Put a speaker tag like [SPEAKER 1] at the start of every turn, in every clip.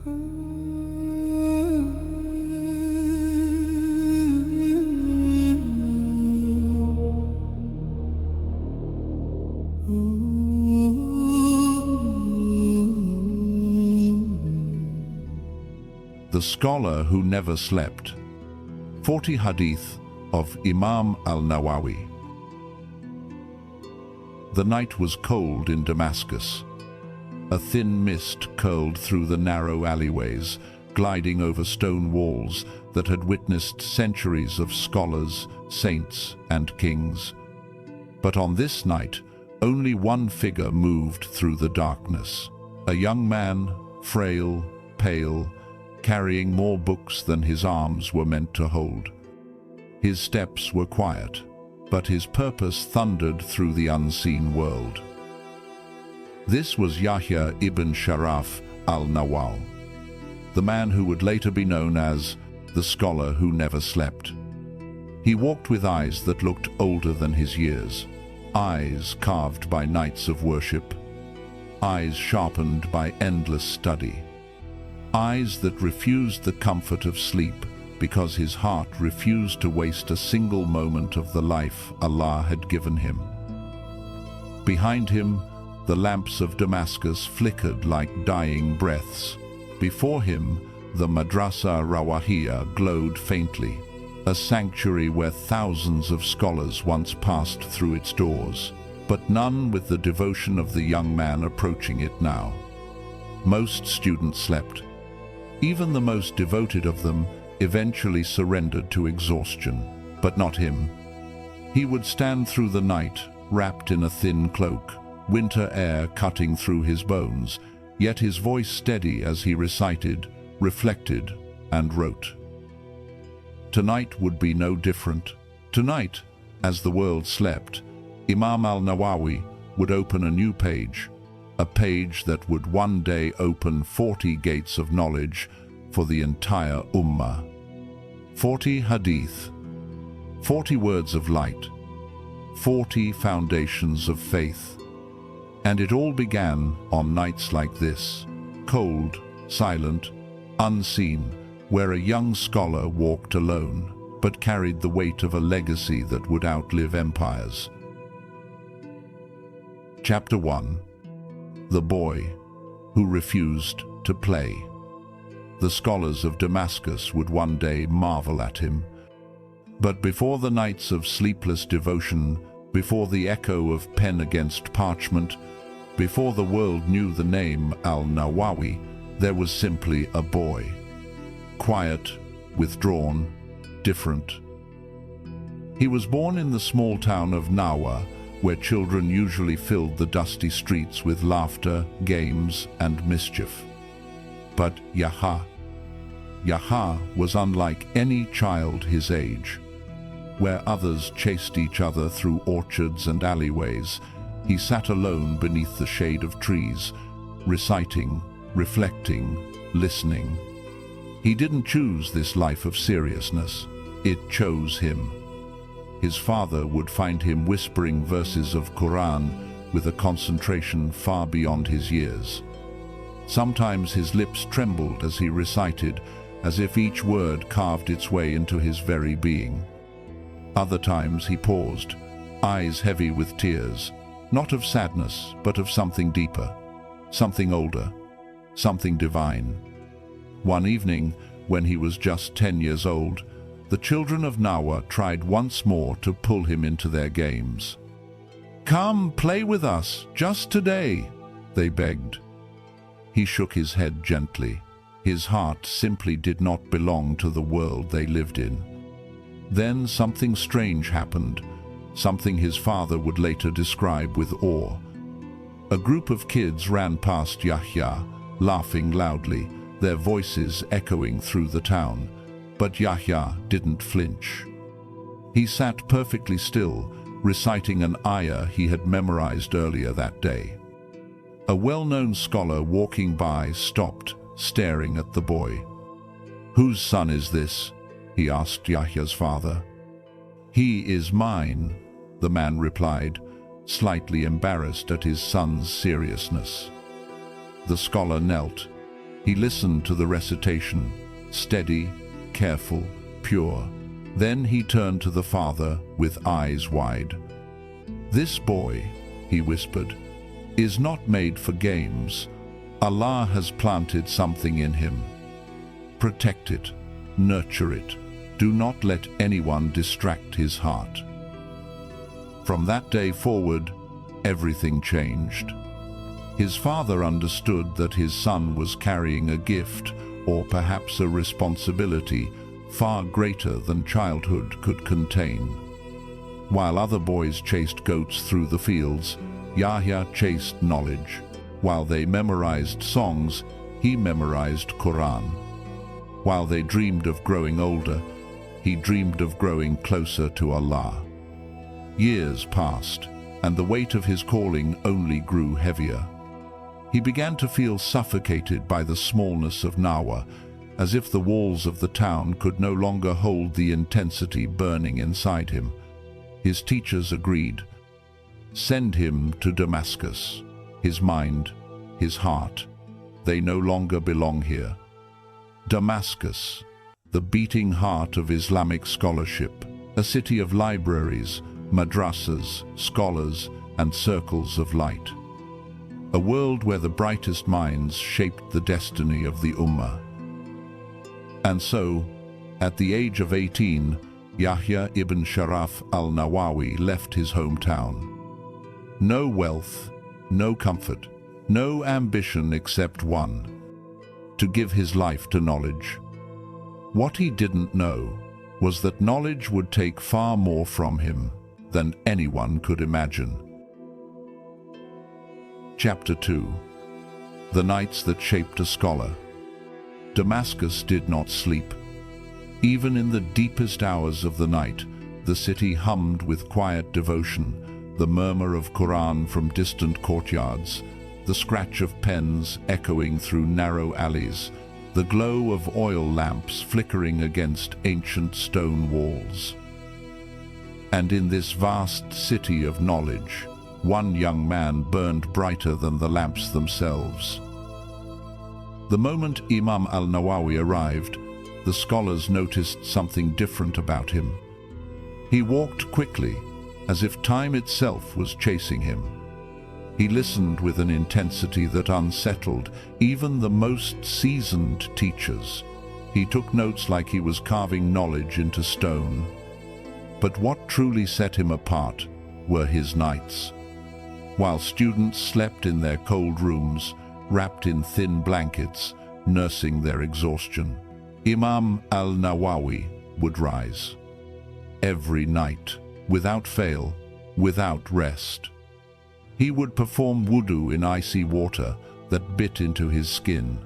[SPEAKER 1] The Scholar Who Never Slept. 40 Hadith of Imam al-Nawawi. The night was cold in Damascus. A thin mist curled through the narrow alleyways, gliding over stone walls that had witnessed centuries of scholars, saints, and kings. But on this night, only one figure moved through the darkness. A young man, frail, pale, carrying more books than his arms were meant to hold. His steps were quiet, but his purpose thundered through the unseen world. This was Yahya ibn Sharaf al-Nawawi, the man who would later be known as the Scholar Who Never Slept. He walked with eyes that looked older than his years, eyes carved by nights of worship, eyes sharpened by endless study, eyes that refused the comfort of sleep because his heart refused to waste a single moment of the life Allah had given him. Behind him, the lamps of Damascus flickered like dying breaths. Before him, the Madrasa Rawahiyya glowed faintly, a sanctuary where thousands of scholars once passed through its doors, but none with the devotion of the young man approaching it now. Most students slept. Even the most devoted of them eventually surrendered to exhaustion, but not him. He would stand through the night, wrapped in a thin cloak, winter air cutting through his bones, yet his voice steady as he recited, reflected, and wrote. Tonight would be no different. Tonight, as the world slept, Imam al-Nawawi would open a new page, a page that would one day open 40 gates of knowledge for the entire Ummah. 40 Hadith, 40 words of light, 40 foundations of faith. And it all began on nights like this, cold, silent, unseen, where a young scholar walked alone, but carried the weight of a legacy that would outlive empires. Chapter 1. The Boy Who Refused to Play. The scholars of Damascus would one day marvel at him. But before the nights of sleepless devotion, before the echo of pen against parchment, before the world knew the name al-Nawawi, there was simply a boy. Quiet, withdrawn, different. He was born in the small town of Nawa, where children usually filled the dusty streets with laughter, games, and mischief. But Yahya was unlike any child his age. Where others chased each other through orchards and alleyways, he sat alone beneath the shade of trees, reciting, reflecting, listening. He didn't choose this life of seriousness. It chose him. His father would find him whispering verses of Quran with a concentration far beyond his years. Sometimes his lips trembled as he recited, as if each word carved its way into his very being. Other times he paused, eyes heavy with tears, not of sadness, but of something deeper, something older, something divine. One evening, when he was just 10 years old, the children of Nawa tried once more to pull him into their games. "Come, play with us, just today," they begged. He shook his head gently. His heart simply did not belong to the world they lived in. Then something strange happened, something his father would later describe with awe. A group of kids ran past Yahya, laughing loudly, their voices echoing through the town. But Yahya didn't flinch. He sat perfectly still, reciting an ayah he had memorized earlier that day. A well-known scholar walking by stopped, staring at the boy. "Whose son is this?" he asked Yahya's father. "He is mine," the man replied, slightly embarrassed at his son's seriousness. The scholar knelt. He listened to the recitation, steady, careful, pure. Then he turned to the father with eyes wide. "This boy," he whispered, "is not made for games. Allah has planted something in him. Protect it, nurture it. Do not let anyone distract his heart." From that day forward, everything changed. His father understood that his son was carrying a gift, or perhaps a responsibility, far greater than childhood could contain. While other boys chased goats through the fields, Yahya chased knowledge. While they memorized songs, he memorized Quran. While they dreamed of growing older, he dreamed of growing closer to Allah. Years passed, and the weight of his calling only grew heavier. He began to feel suffocated by the smallness of Nawa, as if the walls of the town could no longer hold the intensity burning inside him. His teachers agreed. Send him to Damascus. His mind, his heart, they no longer belong here. Damascus, the beating heart of Islamic scholarship, a city of libraries, madrasas, scholars, and circles of light. A world where the brightest minds shaped the destiny of the Ummah. And so, at the age of 18, Yahya ibn Sharaf al-Nawawi left his hometown. No wealth, no comfort, no ambition except one: to give his life to knowledge. What he didn't know was that knowledge would take far more from him than anyone could imagine. Chapter 2. The Nights That Shaped a Scholar. Damascus did not sleep. Even in the deepest hours of the night, the city hummed with quiet devotion, the murmur of Quran from distant courtyards, the scratch of pens echoing through narrow alleys, the glow of oil lamps flickering against ancient stone walls. And in this vast city of knowledge, one young man burned brighter than the lamps themselves. The moment Imam al-Nawawi arrived, the scholars noticed something different about him. He walked quickly, as if time itself was chasing him. He listened with an intensity that unsettled even the most seasoned teachers. He took notes like he was carving knowledge into stone. But what truly set him apart were his nights. While students slept in their cold rooms, wrapped in thin blankets, nursing their exhaustion, Imam al-Nawawi would rise. Every night, without fail, without rest. He would perform wudu in icy water that bit into his skin.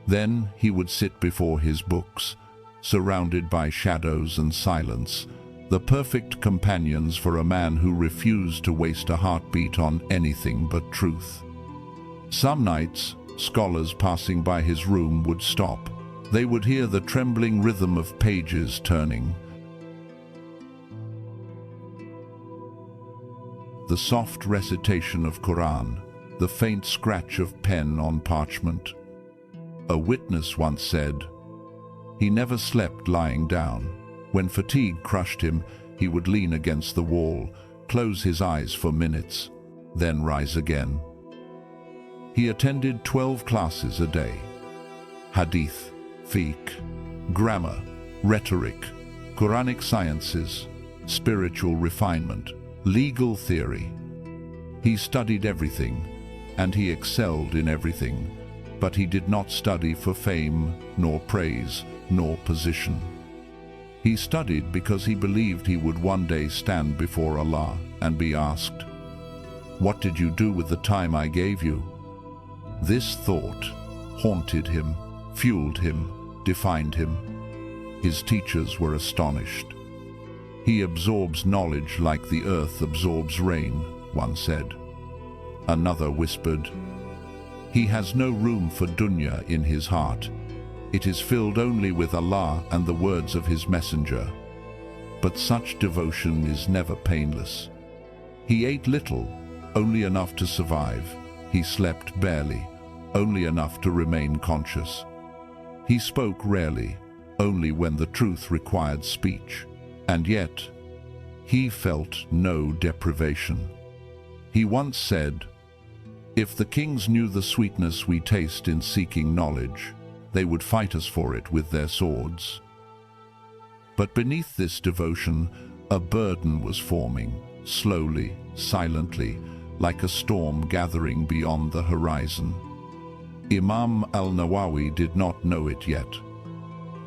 [SPEAKER 1] Then he would sit before his books, surrounded by shadows and silence, the perfect companions for a man who refused to waste a heartbeat on anything but truth. Some nights, scholars passing by his room would stop. They would hear the trembling rhythm of pages turning, the soft recitation of Quran, the faint scratch of pen on parchment. A witness once said, he never slept lying down. When fatigue crushed him, he would lean against the wall, close his eyes for minutes, then rise again. He attended 12 classes a day. Hadith, fiqh, grammar, rhetoric, Quranic sciences, spiritual refinement, legal theory. He studied everything, and he excelled in everything, but he did not study for fame, nor praise, nor position. He studied because he believed he would one day stand before Allah and be asked, "What did you do with the time I gave you?" This thought haunted him, fueled him, defined him. His teachers were astonished. "He absorbs knowledge like the earth absorbs rain," one said. Another whispered, "He has no room for dunya in his heart. It is filled only with Allah and the words of his messenger." But such devotion is never painless. He ate little, only enough to survive. He slept barely, only enough to remain conscious. He spoke rarely, only when the truth required speech. And yet, he felt no deprivation. He once said, "If the kings knew the sweetness we taste in seeking knowledge, they would fight us for it with their swords." But beneath this devotion, a burden was forming, slowly, silently, like a storm gathering beyond the horizon. Imam al-Nawawi did not know it yet.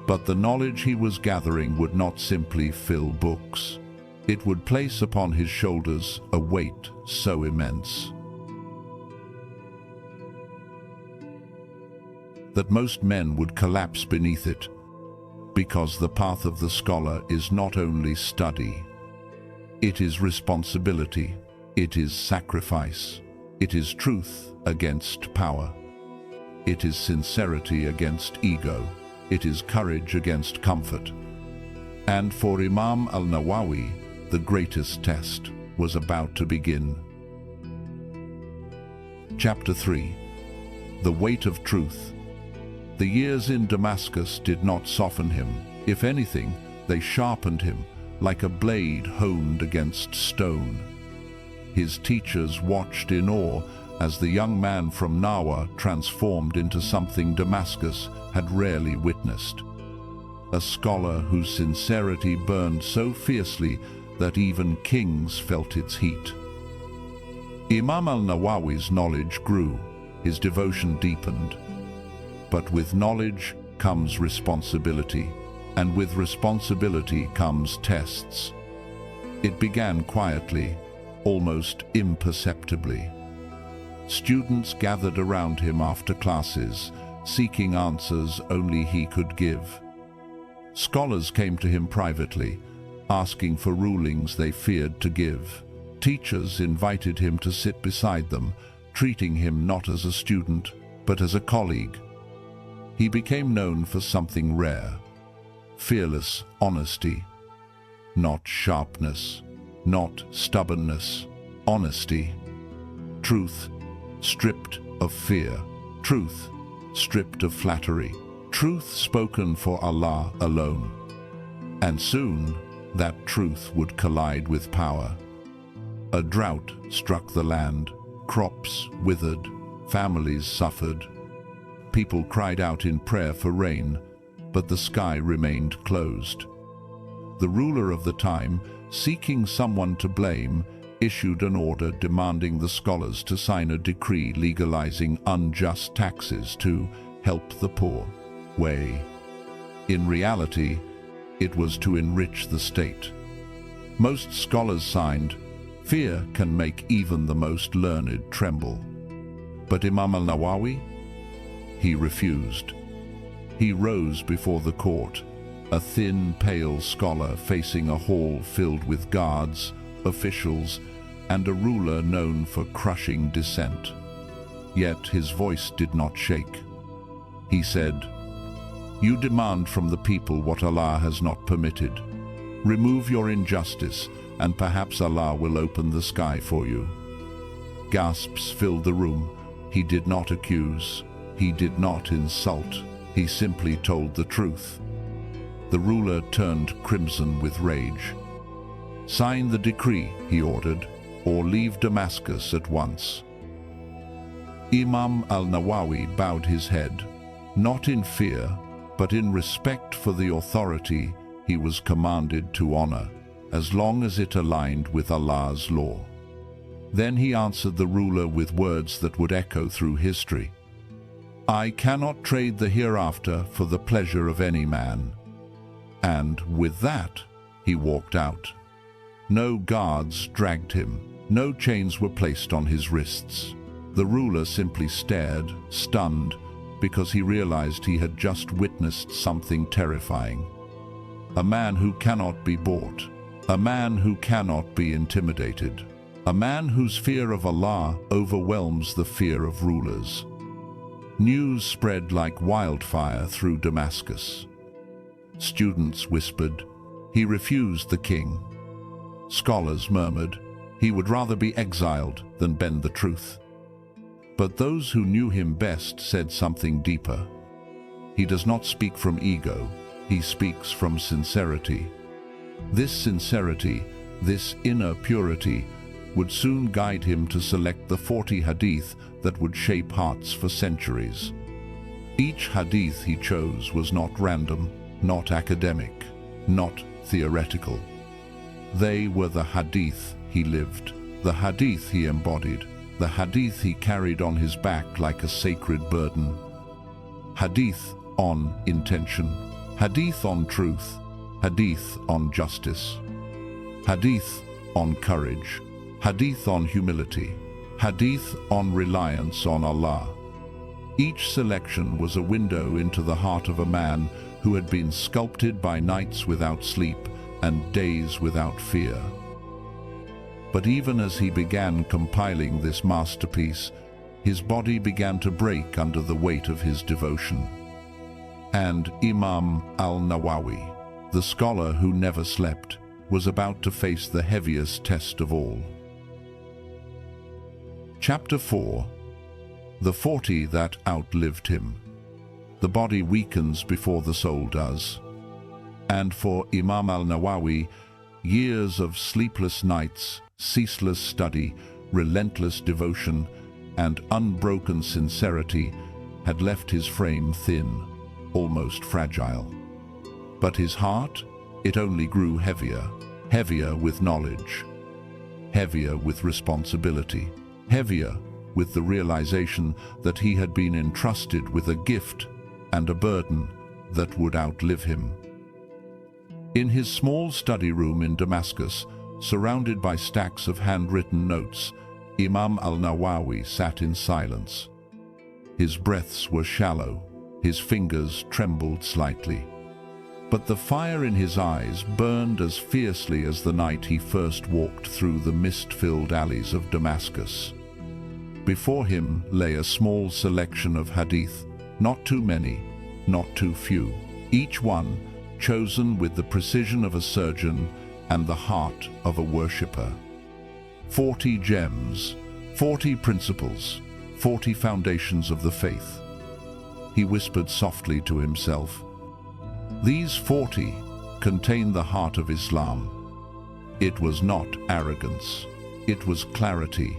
[SPEAKER 1] But the knowledge he was gathering would not simply fill books. It would place upon his shoulders a weight so immense that most men would collapse beneath it, because the path of the scholar is not only study. It is responsibility, it is sacrifice, it is truth against power, it is sincerity against ego, it is courage against comfort. And for Imam al-Nawawi, the greatest test was about to begin. Chapter 3. The Weight of Truth. The years in Damascus did not soften him. If anything, they sharpened him, like a blade honed against stone. His teachers watched in awe as the young man from Nawa transformed into something Damascus had rarely witnessed. A scholar whose sincerity burned so fiercely that even kings felt its heat. Imam al-Nawawi's knowledge grew, his devotion deepened. But with knowledge comes responsibility, and with responsibility comes tests. It began quietly, almost imperceptibly. Students gathered around him after classes, seeking answers only he could give. Scholars came to him privately, asking for rulings they feared to give. Teachers invited him to sit beside them, treating him not as a student, but as a colleague. He became known for something rare: fearless honesty. Not sharpness, not stubbornness, honesty. Truth stripped of fear, truth stripped of flattery, truth spoken for Allah alone. And soon, that truth would collide with power. A drought struck the land, crops withered, families suffered. People cried out in prayer for rain, but the sky remained closed. The ruler of the time, seeking someone to blame, issued an order demanding the scholars to sign a decree legalizing unjust taxes to help the poor. In reality, it was to enrich the state. Most scholars signed. Fear can make even the most learned tremble. But Imam al-Nawawi? He refused. He rose before the court, a thin, pale scholar facing a hall filled with guards, officials, and a ruler known for crushing dissent. Yet his voice did not shake. He said, "You demand from the people what Allah has not permitted. Remove your injustice, and perhaps Allah will open the sky for you." Gasps filled the room. He did not accuse. He did not insult. He simply told the truth. The ruler turned crimson with rage. "Sign the decree," he ordered, "or leave Damascus at once." Imam al-Nawawi bowed his head, not in fear, but in respect for the authority he was commanded to honor, as long as it aligned with Allah's law. Then he answered the ruler with words that would echo through history. "I cannot trade the hereafter for the pleasure of any man." And with that, he walked out. No guards dragged him. No chains were placed on his wrists. The ruler simply stared, stunned, because he realized he had just witnessed something terrifying. A man who cannot be bought. A man who cannot be intimidated. A man whose fear of Allah overwhelms the fear of rulers. News spread like wildfire through Damascus. Students whispered, "He refused the king." Scholars murmured, "He would rather be exiled than bend the truth." But those who knew him best said something deeper. He does not speak from ego, he speaks from sincerity. This sincerity, this inner purity, would soon guide him to select the 40 hadith that would shape hearts for centuries. Each hadith he chose was not random, not academic, not theoretical. They were the hadith he lived, the hadith he embodied, the hadith he carried on his back like a sacred burden. Hadith on intention, hadith on truth, hadith on justice, hadith on courage, hadith on humility, hadith on reliance on Allah. Each selection was a window into the heart of a man who had been sculpted by nights without sleep and days without fear. But even as he began compiling this masterpiece, his body began to break under the weight of his devotion. And Imam al-Nawawi, the scholar who never slept, was about to face the heaviest test of all. Chapter 4. The 40 that outlived him. The body weakens before the soul does. And for Imam al-Nawawi, years of sleepless nights, ceaseless study, relentless devotion, and unbroken sincerity had left his frame thin, almost fragile. But his heart, it only grew heavier, heavier with knowledge, heavier with responsibility, heavier with the realization that he had been entrusted with a gift and a burden that would outlive him. In his small study room in Damascus, surrounded by stacks of handwritten notes, Imam al-Nawawi sat in silence. His breaths were shallow, his fingers trembled slightly. But the fire in his eyes burned as fiercely as the night he first walked through the mist-filled alleys of Damascus. Before him lay a small selection of hadith, not too many, not too few, each one chosen with the precision of a surgeon and the heart of a worshipper. 40 gems, 40 principles, 40 foundations of the faith. He whispered softly to himself. These 40 contain the heart of Islam. It was not arrogance, it was clarity,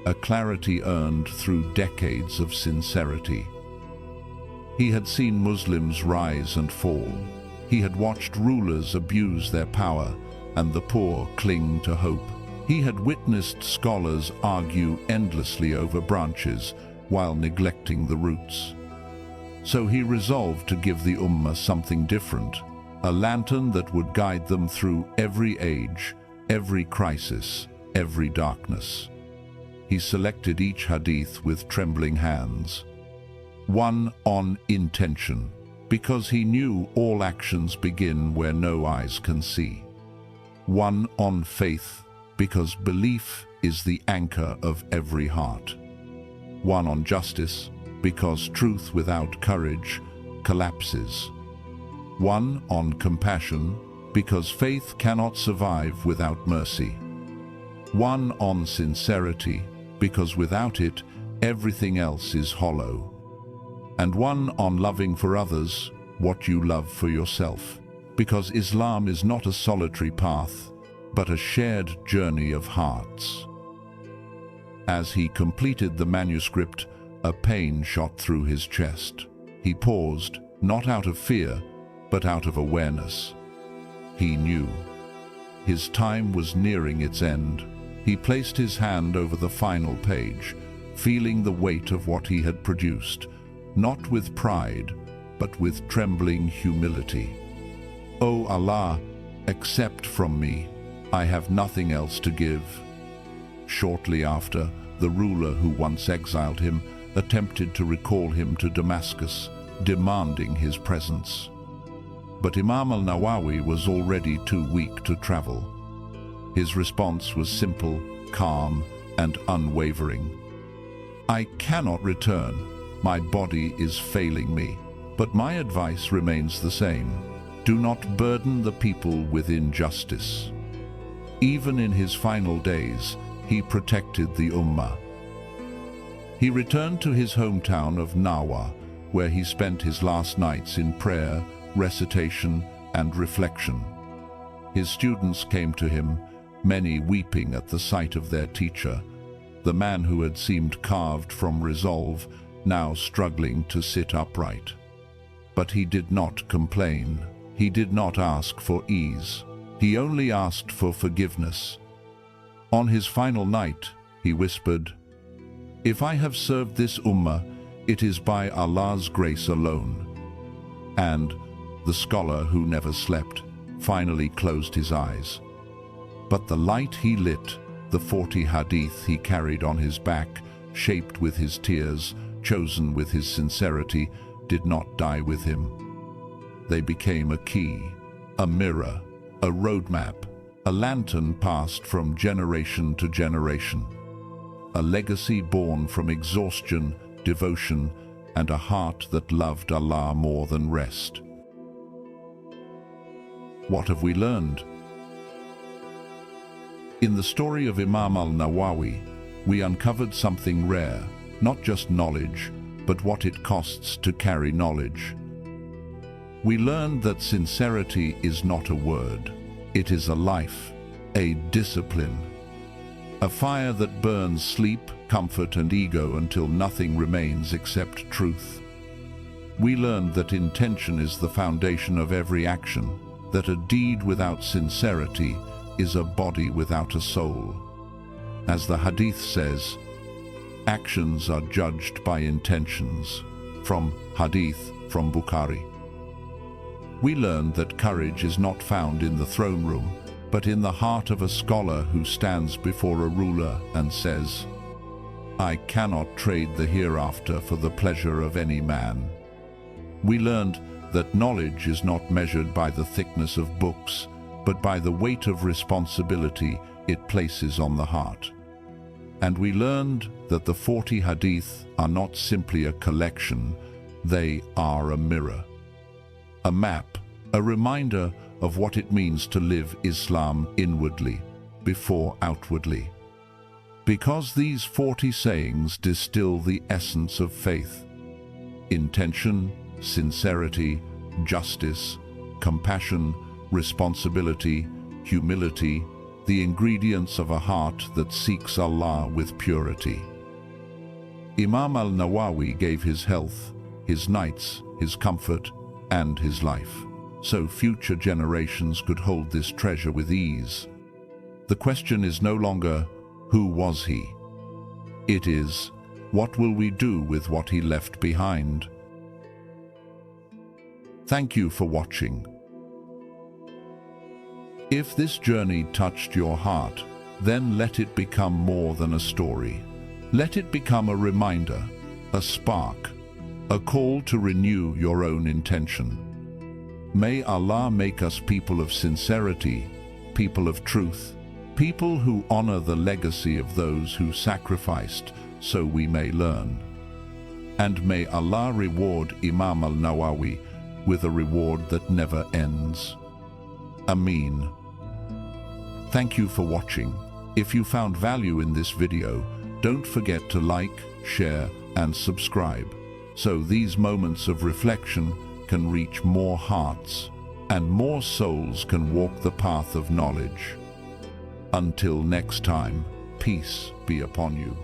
[SPEAKER 1] a clarity earned through decades of sincerity. He had seen Muslims rise and fall. He had watched rulers abuse their power and the poor cling to hope. He had witnessed scholars argue endlessly over branches while neglecting the roots. So he resolved to give the Ummah something different, a lantern that would guide them through every age, every crisis, every darkness. He selected each hadith with trembling hands. One on intention, because he knew all actions begin where no eyes can see. One on faith, because belief is the anchor of every heart. One on justice, because truth without courage collapses. One on compassion, because faith cannot survive without mercy. One on sincerity, because without it, everything else is hollow. And one on loving for others what you love for yourself, because Islam is not a solitary path, but a shared journey of hearts. As he completed the manuscript, a pain shot through his chest. He paused, not out of fear, but out of awareness. He knew. His time was nearing its end. He placed his hand over the final page, feeling the weight of what he had produced, not with pride, but with trembling humility. "O Allah, accept from me. I have nothing else to give." Shortly after, the ruler who once exiled him attempted to recall him to Damascus, demanding his presence. But Imam al-Nawawi was already too weak to travel. His response was simple, calm, and unwavering. "I cannot return. My body is failing me. But my advice remains the same. Do not burden the people with injustice." Even in his final days, he protected the Ummah. He returned to his hometown of Nawa, where he spent his last nights in prayer, recitation, and reflection. His students came to him, many weeping at the sight of their teacher, the man who had seemed carved from resolve, now struggling to sit upright. But he did not complain. He did not ask for ease. He only asked for forgiveness. On his final night, he whispered, "If I have served this ummah, it is by Allah's grace alone." And the scholar who never slept finally closed his eyes. But the light he lit, the 40 hadith he carried on his back, shaped with his tears, chosen with his sincerity, did not die with him. They became a key, a mirror, a roadmap, a lantern passed from generation to generation, a legacy born from exhaustion, devotion, and a heart that loved Allah more than rest. What have we learned? In the story of Imam al-Nawawi, we uncovered something rare, not just knowledge, but what it costs to carry knowledge. We learned that sincerity is not a word. It is a life, a discipline, a fire that burns sleep, comfort, and ego until nothing remains except truth. We learned that intention is the foundation of every action, that a deed without sincerity is a body without a soul. As the Hadith says, actions are judged by intentions. From Hadith from Bukhari. We learned that courage is not found in the throne room, but in the heart of a scholar who stands before a ruler and says, "I cannot trade the hereafter for the pleasure of any man." We learned that knowledge is not measured by the thickness of books, but by the weight of responsibility it places on the heart. And we learned that the 40 hadith are not simply a collection, they are a mirror, a map, a reminder of what it means to live Islam inwardly, before outwardly. Because these 40 sayings distill the essence of faith: intention, sincerity, justice, compassion, responsibility, humility, the ingredients of a heart that seeks Allah with purity. Imam al-Nawawi gave his health, his nights, his comfort, and his life, so future generations could hold this treasure with ease. The question is no longer, who was he? It is, what will we do with what he left behind? Thank you for watching. If this journey touched your heart, then let it become more than a story. Let it become a reminder, a spark, a call to renew your own intention. May Allah make us people of sincerity, people of truth, people who honor the legacy of those who sacrificed so we may learn. And may Allah reward Imam al-Nawawi with a reward that never ends. Ameen. Thank you for watching. If you found value in this video, don't forget to like, share, and subscribe, so these moments of reflection can reach more hearts and more souls can walk the path of knowledge. Until next time, peace be upon you.